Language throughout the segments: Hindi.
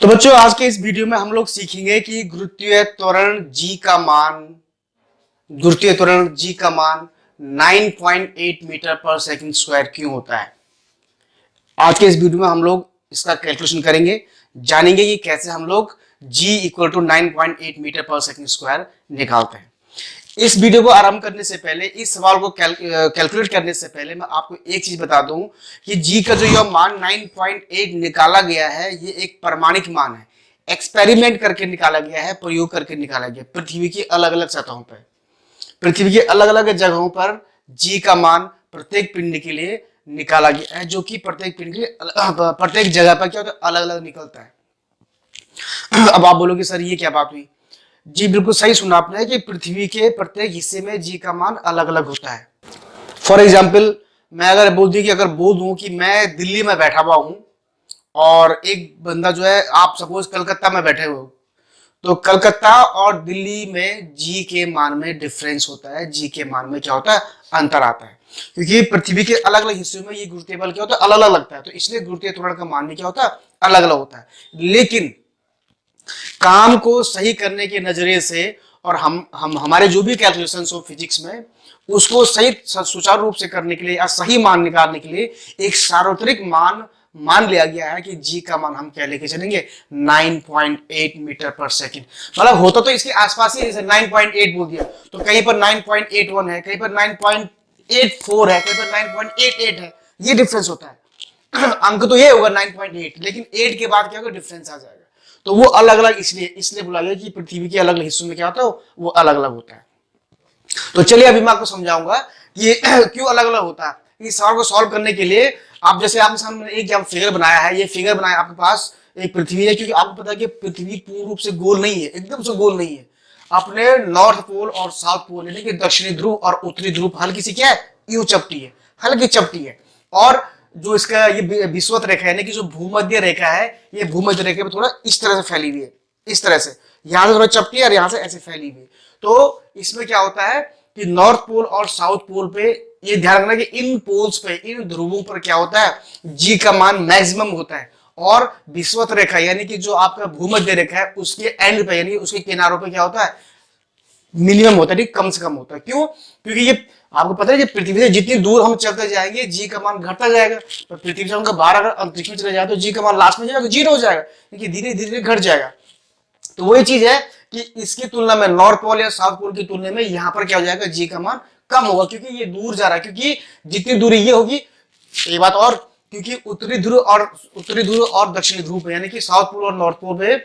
तो बच्चों आज के इस वीडियो में हम लोग सीखेंगे कि गुरुत्वीय त्वरण g का मान 9.8 मीटर पर सेकंड स्क्वायर क्यों होता है। आज के इस वीडियो में हम लोग इसका कैलकुलेशन करेंगे, जानेंगे कि कैसे हम लोग g इक्वल टू 9.8 मीटर पर सेकंड स्क्वायर निकालते हैं। इस वीडियो को आरंभ करने से पहले, इस सवाल को कैलकुलेट करने से पहले मैं आपको एक चीज बता दूं कि g का जो यह मान 9.8 निकाला गया है, ये एक प्रमाणिक मान है, एक्सपेरिमेंट करके निकाला गया है, प्रयोग करके निकाला गया पृथ्वी की अलग अलग सतहों पर। पृथ्वी की अलग अलग जगहों पर g का मान प्रत्येक पिंड के लिए निकाला गया है, जो कि प्रत्येक पिंड के लिए प्रत्येक जगह पर क्या होता है, अलग अलग निकलता है। अब आप बोलोगे सर ये क्या बात हुई। जी बिल्कुल सही सुना आपने कि पृथ्वी के प्रत्येक हिस्से में जी का मान अलग अलग होता है। फॉर एग्जाम्पल मैं अगर बोल दूं कि मैं दिल्ली में बैठा हुआ हूं और एक बंदा जो है, आप सपोज कलकत्ता में बैठे हो, तो कलकत्ता और दिल्ली में जी के मान में डिफरेंस होता है, जी के मान में क्या होता है, अंतर आता है, क्योंकि पृथ्वी के अलग अलग हिस्सों में ये गुरुत्वीय बल क्या होता है, अलग अलग लगता है, तो इसलिए गुरुत्वीय त्वरण का मान भी क्या होता है, अलग अलग होता है। लेकिन काम को सही करने के नजरिए से और हमारे जो भी कैलकुलेशन हो फिजिक्स में, उसको सही सुचारू रूप से करने के लिए या सही मान निकालने के लिए एक सार्वत्रिक मान लिया गया है कि जी का मान हम क्या लेके चलेंगे, 9.8 मीटर पर सेकंड। मतलब होता तो इसके आसपास ही, जैसे 9.8 बोल दिया तो कहीं पर 9.81 है, कहीं पर 9.84 है, कहीं पर 9.88 है, ये डिफरेंस होता है। अंक तो ये होगा 9.8, लेकिन 8 के बाद क्या होगा, डिफरेंस आ जाएगा। तो वो अलग अलग इसलिए बोला गया कि पृथ्वी के अलग अलग हिस्सों में क्या होता है, वो अलग अलग होता है। तो चलिए अभी मैं आपको समझाऊंगा कि ये क्यों अलग अलग होता है। इस सवाल को सॉल्व करने के लिए आप जैसे आपके सामने एक फिगर बनाया है, ये फिगर बनाया आपके पास एक पृथ्वी है, क्योंकि आपको पता है कि पृथ्वी पूर्ण रूप से गोल नहीं है, एकदम से गोल नहीं है। अपने नॉर्थ पोल और साउथ पोल यानी कि दक्षिणी ध्रुव और उत्तरी ध्रुव हल्की सी क्या है, यू चपटी है, हल्की चपटी है। और जो इसका ये विषुवत रेखा है, यानी कि जो भूमध्य रेखा है, ये भूमध्य रेखा में थोड़ा इस तरह से फैली हुई है, इस तरह से, यहां से थोड़ा चपटी है और यहां से ऐसे फैली हुई है। तो इसमें क्या होता है कि नॉर्थ पोल और साउथ पोल पे ये ध्यान रखना कि इन पोल्स पे, इन ध्रुवों पर क्या होता है, जी का मान मैक्सिमम होता है, और विषुवत रेखा यानी कि जो आपका भूमध्य रेखा है उसके एंड पे यानी उसके किनारों पे क्या होता है, मिनिमम होता है, कम से कम होता है। क्यों? क्योंकि ये आपको पता है कि पृथ्वी से जितनी दूर हम चलते जाएंगे जी का मान घटता जाएगा। तो पृथ्वी से हमका बाहर अगर अंतरिक्ष में चले जाए तो जी का मान लास्ट में जाएगा तो जीरो हो जाएगा, क्योंकि धीरे धीरे घट जाएगा। तो वही चीज है कि इसकी तुलना में नॉर्थ पोल या साउथ पोल की तुलना में यहाँ पर क्या हो जाएगा, जी का मान कम होगा, क्योंकि ये दूर जा रहा है। क्योंकि जितनी दूरी ये होगी, ये बात, और क्योंकि उत्तरी ध्रुव और दक्षिणी ध्रुव पे यानी कि साउथ पोल और नॉर्थ पोल पे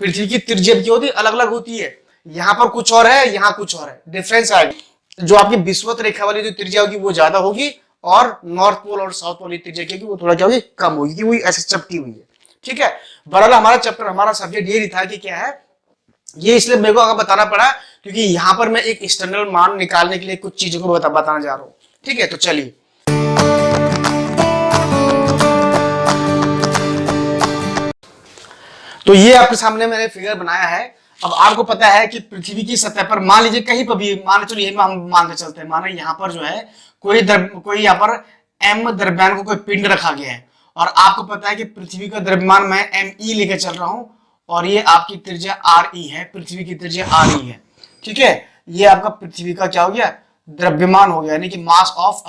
पृथ्वी की त्रिज्या क्या होती है, अलग अलग होती है। यहाँ पर कुछ और है, यहाँ कुछ और है, डिफरेंस आएगा। जो आपकी विषुवत रेखा वाली जो त्रिज्या होगी वो ज्यादा होगी, और नॉर्थ पोल और साउथ पोल की त्रिज्या क्या होगी, वो थोड़ा क्या होगी, कम होगी, कि वो ऐसे चपटी हुई है। ठीक है, बहरहाल हमारा सब्जेक्ट ये था कि क्या है ये, इसलिए मेरे को अगर बताना पड़ा क्योंकि यहाँ पर मैं एक एक्सटर्नल मान निकालने के लिए कुछ चीजों को बताना जा रहा हूँ। ठीक है, तो चलिए तो ये आपके सामने मैंने फिगर बनाया है। अब आपको पता है कि पृथ्वी की सतह पर मान लीजिए कहीं पर भी, मान चलिए हम मानते चलते हैं, माना यहाँ पर जो है कोई यहाँ पर m द्रव्यमान को कोई पिंड रखा गया है, और आपको पता है कि पृथ्वी का द्रव्यमान मैं me लेकर चल रहा हूं, और ये आपकी त्रिज्या re है, पृथ्वी की त्रिज्या re है। ठीक है, ये आपका पृथ्वी का क्या हो गया, द्रव्यमान हो गया, यानी कि मास ऑफ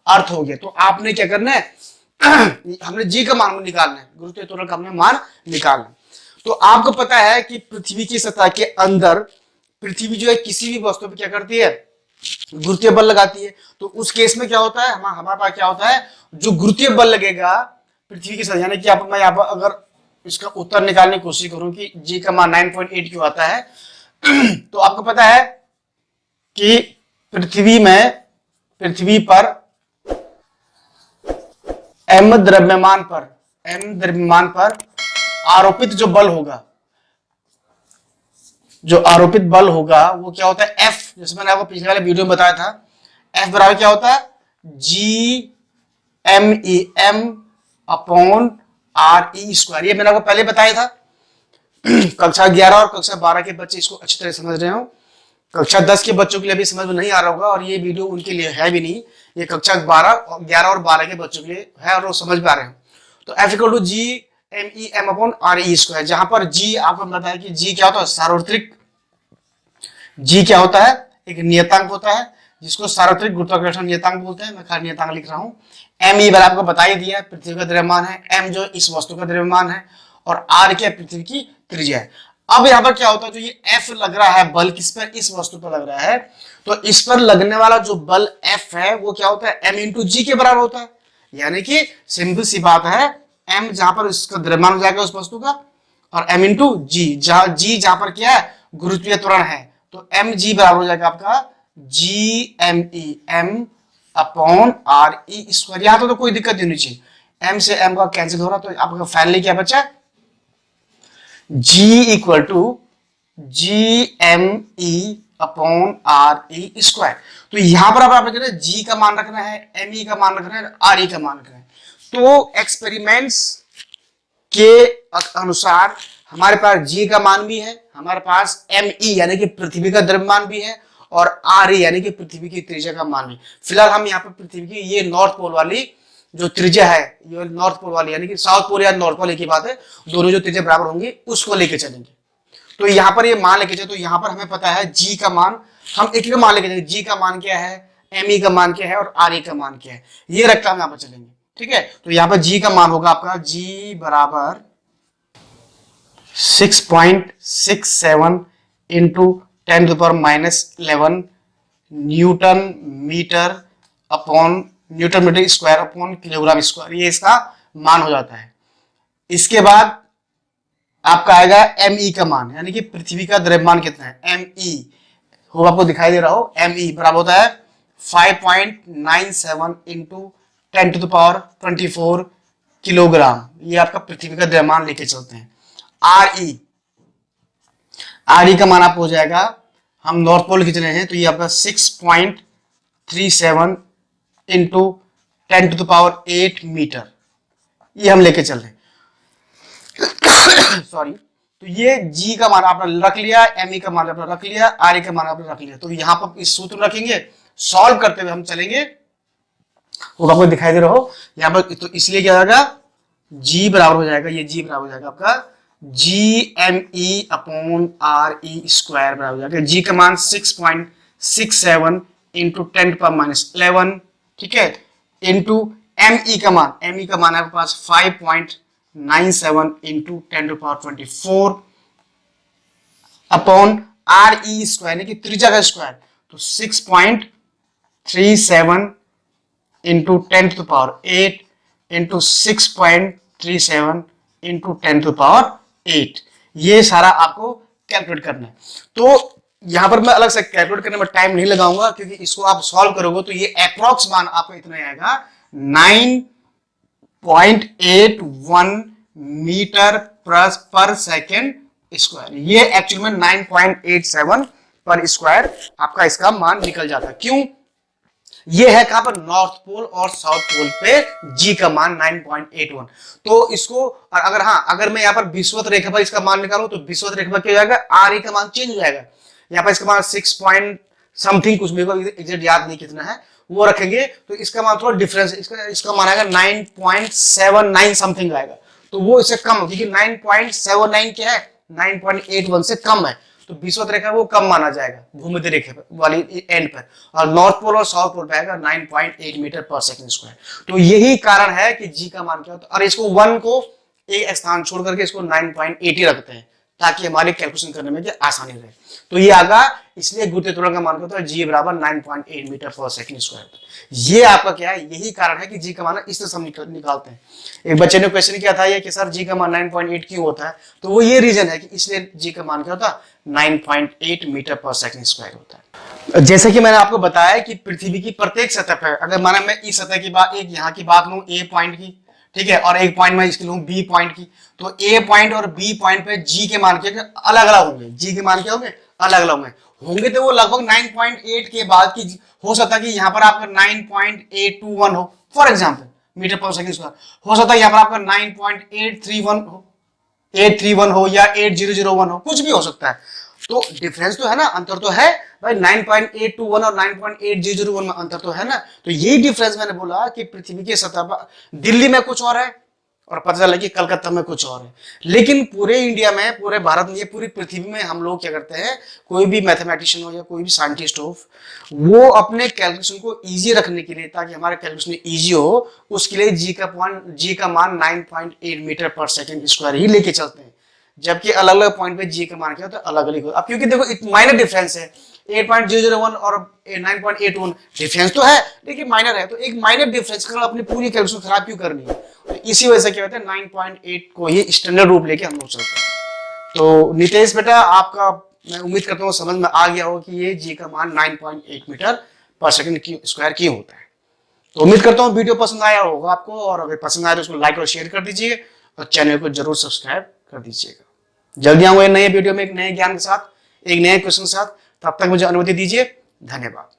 अर्थ हो गया। तो आपने क्या करना है हमने जी का मान निकालना है, गुरुत्वीय त्वरण का हमने मान निकालना है। तो आपको पता है कि पृथ्वी की सतह के अंदर पृथ्वी जो है किसी भी वस्तु पर क्या करती है, गुरुत्वीय बल लगाती है। तो उस केस में क्या होता है, हमारे पास क्या होता है, जो गुरुत्वीय बल लगेगा पृथ्वी की सतह, यानी कि मैं यहाँ पर अगर इसका उत्तर निकालने की कोशिश करूं कि जी का मान 9.8 क्यों आता है, तो आपको पता है कि पृथ्वी पर m द्रव्यमान पर आरोपित जो आरोपित बल होगा वो क्या होता है, F, जैसे मैंने आपको पिछले वाले वीडियो में बताया था, F बराबर क्या होता है, G अपॉन RE स्क्वायर। ये मैंने आपको पहले बताया था। कक्षा 11 और कक्षा 12 के बच्चे इसको अच्छी तरह समझ रहे हो, कक्षा 10 के बच्चों के लिए भी समझ में नहीं आ रहा होगा, और ये वीडियो उनके लिए है भी नहीं, ये कक्षा 11 और 12 के बच्चों के लिए है और वो समझ पा रहे हैं। तो F equal to G MEM/RE², जहां पर G आपको बताया कि G क्या होता है, सार्वत्रिक। G क्या होता है, एक नियतांक होता है जिसको सार्वत्रिक गुरुत्वाकर्षण नियतांक बोलते हैं। मैं खाली नियतांक लिख रहा हूँ। ME बार आपको बता ही दिया, पृथ्वी का द्रव्यमान है। M जो इस वस्तु का द्रव्यमान है, और R क्या, पृथ्वी की त्रिज्या है। अब यहाँ पर क्या होता है, जो ये F लग रहा है बल, किस पर, इस वस्तु पर लग रहा है, तो इस पर लगने वाला जो बल F है वो क्या होता है, M×G के बराबर होता है। यानी कि सिंपल सी बात है, M जहां पर इसका द्रव्यमान हो जाएगा उस वस्तु का, और M×G, जहां G जहां पर क्या है, गुरुत्वीय त्वरण है, तो mg बराबर हो जाएगा आपका GME/RE²। यहां तो कोई दिक्कत नहीं होनी चाहिए, m से m का कैंसिल हो रहा, तो आपका फाइनली क्या बचा, G = GME/RE²। तो यहां पर आप G का मान रखना है, ME का मान रखना है, RE का मान रखना है। तो एक्सपेरिमेंट्स के अनुसार हमारे पास G का मान भी है, हमारे पास ME यानी कि पृथ्वी का द्रव्यमान भी है, और RE यानी कि पृथ्वी की त्रिज्या का मान भी। फिलहाल हम यहाँ पर पृथ्वी की ये नॉर्थ पोल वाली जो त्रिज्या है, ये नॉर्थ पोल वाली यानी कि साउथ पोल या नॉर्थ पोल की बात है, दोनों जो त्रिज्या बराबर होंगी उसको लेके चलेंगे। तो यहाँ पर ये मान लेके चले, तो यहाँ पर हमें पता है G का मान, हम एक मान लेके चलेंगे, G का मान क्या है, ME का मान क्या है, और RE का मान क्या है, ये रखता हम यहाँ पर चलेंगे। ठीक है, तो यहाँ पर G का मान होगा आपका G = 6.67 into 10⁻⁻11 newton metre square upon kilogram square, ये इसका मान हो जाता है। इसके बाद आपका आएगा ME का मान, यानी कि पृथ्वी का द्रव्यमान कितना है, ME हो, आपको दिखाई दे रहा हो, ME बराबर होता है 5.97 into 10⁻24 किलोग्राम। ये आपका पृथ्वी का द्रव्यमान लेके चलते हैं। RE का मान आपको हो जाएगा, हम नॉर्थ पोल खींच रहे हैं, तो ये आपका 6.37 into 10⁸ मीटर, ये हम लेके चल रहे हैं। सॉरी, तो ये G का मान आपने रख लिया, ME का मान आपने रख लिया, RE का मान आपने रख लिया। तो यहां पर इस सूत्र रखेंगे, सॉल्व करते हुए हम चलेंगे, वो आपको दिखाई दे रहा हो यहां पर। तो इसलिए क्या होगा, G बराबर हो जाएगा, ये G बराबर हो जाएगा आपका GME/RE² बराबर हो जाएगा। G का मान 6.67 into 10⁻11, ठीक है, इंटू ME का मान, ME का मान आपके पास 5.97 into 10⁻24 अपॉन RE² यानी कि त्रिज्या का स्क्वायर, तो 6.37 into 10⁸ into 6.37 into 10⁸, ये सारा आपको कैलकुलेट करना है। तो यहां पर मैं अलग से कैलकुलेट करने में टाइम नहीं लगाऊंगा, क्योंकि इसको आप सॉल्व करोगे तो ये अप्रॉक्स मान आपको इतना आएगा 9.81 मीटर पर सेकेंड स्क्वायर। ये एक्चुअल में 9.87 पर स्क्वायर आपका इसका मान निकल जाता है। क्यों, ये है कहां पर, नॉर्थ पोल और साउथ पोल पे G का मान 9.81। तो इसको अगर, हाँ, अगर मैं यहाँ पर विषुवत रेखा पर इसका मान निकालूं, तो विषुवत रेखा पर क्या हो जाएगा, RE का मान चेंज हो जाएगा। यहाँ पर इसका मान 6 पॉइंट समथिंग कुछ भी एग्जैक्ट याद नहीं कितना है, वो रखेंगे, तो इसका मान थोड़ा डिफरेंस, इसका मान आएगा 9.79 समथिंग आएगा। तो वो इससे कम, क्योंकि 9.79 क्या है, 9.81 से कम है, तो विषुवत रेखा वो कम माना जाएगा भूमध्य रेखा वाली एंड पर, और नॉर्थ पोल और साउथ पोल पे आएगा 9.8 मीटर पर सेकंड स्क्वायर। तो यही कारण है कि G का मान क्या होता है, और इसको 1 को एक स्थान छोड़ करके इसको 9.80 रखते हैं, ताकि हमारे कैलकुलेशन करने में आसानी रहे। तो ये आगा, इसलिए गुरुत्वीय त्वरण का मान क्या होता है, G बराबर 9.8 मीटर पर सेकंड स्क्वायर। ये आपका क्या है, यही कारण है कि G का मान इस तरह से हम निकालते हैं। एक बच्चे ने क्वेश्चन किया था ये कि सर G का मान 9.8 क्यों होता है, तो वो ये रीजन है कि इसलिए G का मान क्या होता है, 9.8 मीटर पर सेकंड स्क्वायर होता है। जैसे कि मैंने आपको बताया कि पृथ्वी की प्रत्येक सतह पर, अगर माना मैं इस सतह की बात, एक यहाँ की बात लूं A पॉइंट की, ठीक है, और एक पॉइंट मैं इसकी लूं B पॉइंट की, तो A पॉइंट और B पॉइंट पे G के मान क्या अलग अलग होंगे, G के मान क्या होंगे, अलग अलग होंगे, तो वो लगभग 9.8 के बाद की हो सकता है कि यहाँ पर आपका 9.821 हो, फॉर एग्जाम्पल मीटर पर सेकंड स्क्वायर, हो सकता है यहाँ पर आपका 9.831 हो या 8001 हो, कुछ भी हो सकता है। तो डिफरेंस तो है ना, अंतर तो है भाई, 9.821 और 9.8001 में अंतर तो है ना। तो यही डिफरेंस मैंने बोला कि पृथ्वी की सतह पर दिल्ली में कुछ और है, और पता चला कि कलकत्ता में कुछ और है। लेकिन पूरे इंडिया में, पूरे भारत में, पूरी पृथ्वी में हम लोग क्या करते हैं, कोई भी मैथमेटिशियन हो या कोई भी साइंटिस्ट हो, वो अपने कैलकुलेशन को इजी रखने के लिए, ताकि हमारे कैलकुलेशन इजी हो, उसके लिए जी का मान 9.8 मीटर पर सेकेंड स्क्वायर ही लेके चलते हैं। जबकि अलग अलग पॉइंट पे जी का मान क्या होता है, अलग अलग होता है। अब क्योंकि देखो एक माइनर डिफरेंस है, 8.001 और 9.81 डिफरेंस तो है, लेकिन माइनर है, तो एक माइनर डिफरेंस का अपनी पूरी कैलकुलेशन खराब क्यों करनी है। तो इसी वजह से क्या होता है, 9.8 को ही स्टैंडर्ड रूप लेके हम लोग चलते हैं। तो नितेश बेटा, आपका मैं उम्मीद करता हूँ समझ में आ गया हो कि ये जी का मान 9.8 मीटर पर सेकंड स्क्वायर क्यों होता है। तो उम्मीद करता हूँ वीडियो पसंद आया होगा आपको, और अगर पसंद आया तो उसको लाइक और शेयर कर दीजिए, और चैनल को जरूर सब्सक्राइब कर दीजिएगा। जल्दी आऊंगा नए वीडियो में एक नए ज्ञान के साथ, एक नए क्वेश्चन के साथ। तब तक मुझे अनुमति दीजिए। धन्यवाद।